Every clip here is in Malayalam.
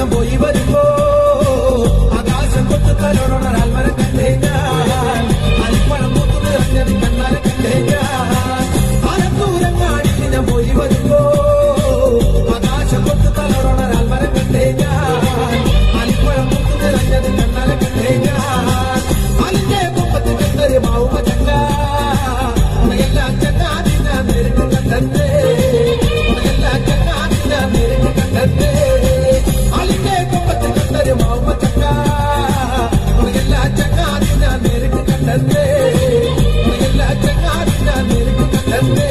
ഞാൻ പോയി വരുമ്പോ ആകാശം കൊത്തു തലോടൊരാൽ മരം കണ്ടേ ഞാൻ അരിപ്പഴം കൊത്തു നിറഞ്ഞത് കണ്ണാലെ കണ്ടേ ഞാൻ ആലത്തൂരങ്ങാടി ഞാൻ പോയി വരുമ്പോ ആകാശം കൊത്തു തലോടൊരാൽ മരം കണ്ടേ ഞാൻ അരിപ്പഴം കൊത്തു നിറഞ്ഞത് കണ്ണാലെ കണ്ടേ ഞാൻ അതിന്റെ കുപ്പത്തിൽ കണ്ടൊരു മാവുമ ചക്ക ഉണയെല്ലാം ചങ്ങാതി ഞാൻ നേരിട്ട് കണ്ടേ ഉണയെല്ലാം ചങ്ങാതി ഞാൻ നേരിട്ട് കണ്ടേ അതിന്റെ കുപ്പത്തിൽ കണ്ടൊരു മാവുമ ചക്ക ഉണയെല്ലാം ചങ്ങാതി ഞാൻ നേരിട്ട് കണ്ടേ ഉണയെല്ലാം ചങ്ങാതി ഞാൻ നേരിട്ട് കണ്ടേ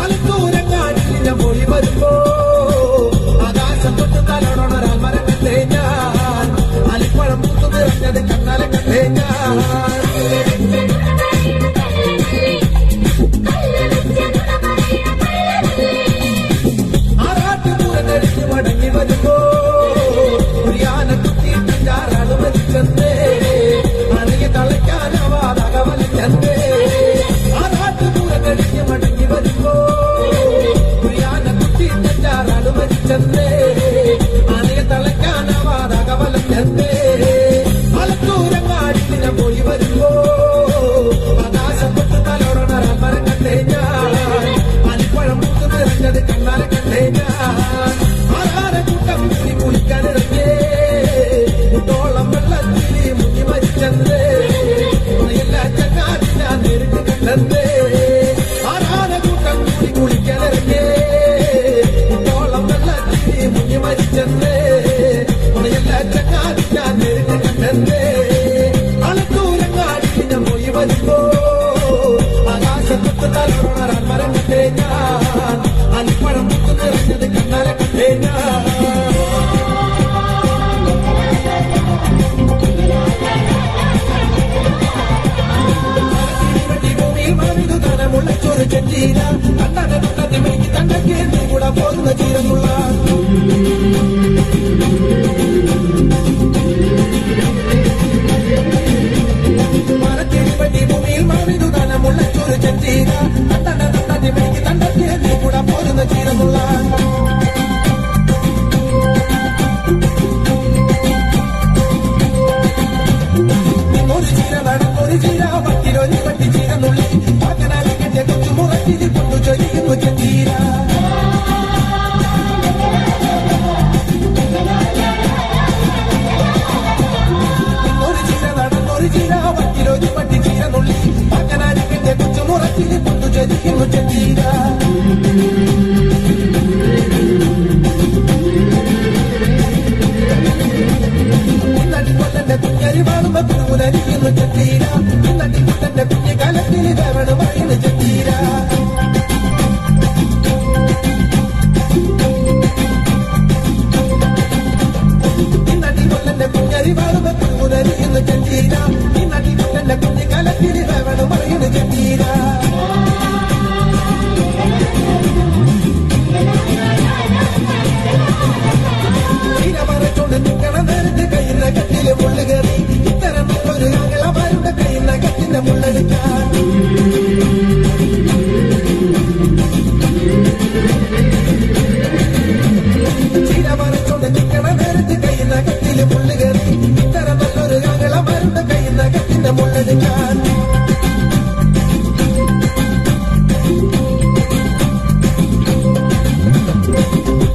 ആലത്തൂരങ്ങാടി ഞാൻ പോയി വരുമ്പോ ആകാശം തൊട്ട് തലോടൊരാൽ മരം കണ്ടേ ഞാൻ അലിപ്പഴം പൂത്തു നിറഞ്ഞത് കണ്ണാലെ കണ്ടേ ഞാൻ ആറാട്ടുപൂരങ്ങളിച്ച് മടങ്ങി വരുമ്പോ കുരിയാന കുത്തിയിട്ടാറാണ് വലിച്ചെന്നേ അണയെ തളയ്ക്കാനാവാതകവലിച്ചെന്നേ ആറാട്ടുപൂരങ്ങളിച്ച് മടങ്ങി വരുമ്പോ കുരിയാന കുത്തിയിട്ടാറാണ് വലിച്ചെന്നേ അണയെ തളയ്ക്കാനാവാതകവലിച്ചെന്നേ ആലത്തൂരങ്ങാടി ഞാൻ പോയി വരുമ്പോ ആകാശം തൊട്ട് തലോടൊരാൽ മരം കണ്ടേ ഞാൻ അരിപ്പഴം പൂത്തു നിറഞ്ഞത് കണ്ണാലെ കണ്ടേ ഞാൻ ആരാരക്കൂട്ടം കൂടി കുളിക്കാനിറങ്ങിയേ മുട്ടോളം വെള്ളത്തിരി മുങ്ങി മരിച്ചെന്നേ ഉണയെല്ലാ ചങ്ങാതി ഞാൻ നേരിട്ട് കണ്ടേ ആരാരക്കൂട്ടം കൂടി കുളിക്കാനിറങ്ങിയേ മുട്ടോളം വെള്ളത്തിരി മുങ്ങി മരിച്ചെന്നേ ഉണയെല്ലാ ചങ്ങാതി ഞാൻ നേരിട്ട് കണ്ടേ ആലത്തൂരങ്ങാടി ഞാൻ പോയി വരുമ്പോ ആകാശം തൊട്ട് തലോടൊരാൽ മരം കണ്ടേ ഞാൻ അലിപ്പഴം പൂത്തു നിറഞ്ഞത് കണ്ണാലെ കണ്ടേ ഞാൻ ഭൂമിയിൽ മറിതു തനമുള്ള ചൊരു ചെറ്റീര കണ്ണനെ കണ്ണത്തി മെഴുകി തണ്ടക്കേന്തി കൂടെ പോകുന്ന ചീരമുള്ള മരത്തിരിപ്പറ്റി ഭൂമിയിൽ മറിതു തനമുള്ള ചൊരു ചെറ്റീര കണ്ണനെ കണ്ണത്തി മെഴുകി തണ്ടക്കേന്തി കൂടെ പോകുന്ന ചീരമുള്ള ഒരു ചീര നടന്നൊരു ചീര പത്തിലൊരു പട്ടി ചീരനുള്ളി പാക്കനാലി കെട്ടിയ കൊച്ചു മുറച്ചിരി കൊണ്ടു ചൊരിയുന്നു ചെറ്റീര ഒരു ചീര നടന്നൊരു ചീര പത്തിലൊരു പട്ടി ചീരനുള്ളി പാക്കനാലി കെട്ടിയ കൊച്ചു മുറച്ചിരി കൊണ്ടു ചൊരിയുന്നു ചെറ്റീര ഇന്നടിക്കൊല്ലന്റെ കുഞ്ഞരി വാടുമ്പ കുറുമുനരിക്കുന്നു ചെത്തീര ഇന്നടിക്കൊല്ലന്റെ കുഞ്ഞി കാലത്തിൽ വേണം പറയുന്നു ചെത്തീര ഇന്നടിക്കൊല്ലന്റെ കുഞ്ഞരി വാടുമ്പ കുറുമുനരിക്കുന്നു ചെത്തീര ഇന്നടിക്കൊല്ലന്റെ കുഞ്ഞി കാലത്തിൽ വേണം പറയുന്നു ചെത്തീര മറച്ചോണ്ട് നിൽക്കണ നേരത്തെ കയ്യുന്ന കട്ടില് മുള്ളുകറി ഇത്തരം ഒരു ഞങ്ങളമാരുടെ കയ്യുന്ന കട്ടിന്റെ മുള്ളെടുക്കാൻ ചീര മറച്ചോണ്ട് നിൽക്കണ നേരത്തെ കയ്യുന്ന കട്ടില് മുള്ളുകറി ഇത്തരം നല്ലൊരു ഞങ്ങളമാരുടെ കയ്യുന്ന കട്ടിന്റെ മുള്ളെടുക്കാൻ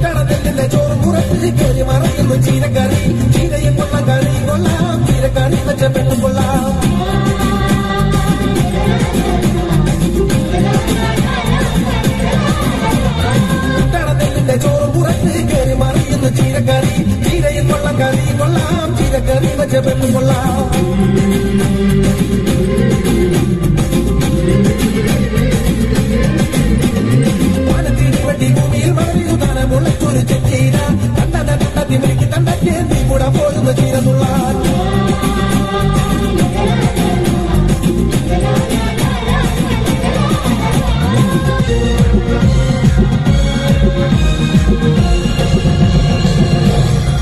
കടന്നെല്ലിന്റെ ചോറ് മുറപ്പിച്ച് കയറി മറയുന്നു ചീരക്കറി ചീരയും കൊള്ളാം കറി കൊള്ളാം ചീരക്കറി വെച്ച പെണ്ണും കൊള്ളാം കടന്നെല്ലിന്റെ ചോറ് മുറപ്പിച്ച് കയറി മറയുന്നു ചീരക്കറി ചീരയും കൊള്ളാം കറി കൊള്ളാം ചീരക്കറി വെച്ച പെണ്ണും കൊള്ളാം ഭൂമിയിൽ മറിയു താനമുള്ള ചൊരു ചെറ്റീര കണ്ണനെ കണ്ണത്തി മെഴുകി തണ്ടക്കേന്തി കൂടെ പോകുന്ന ചീര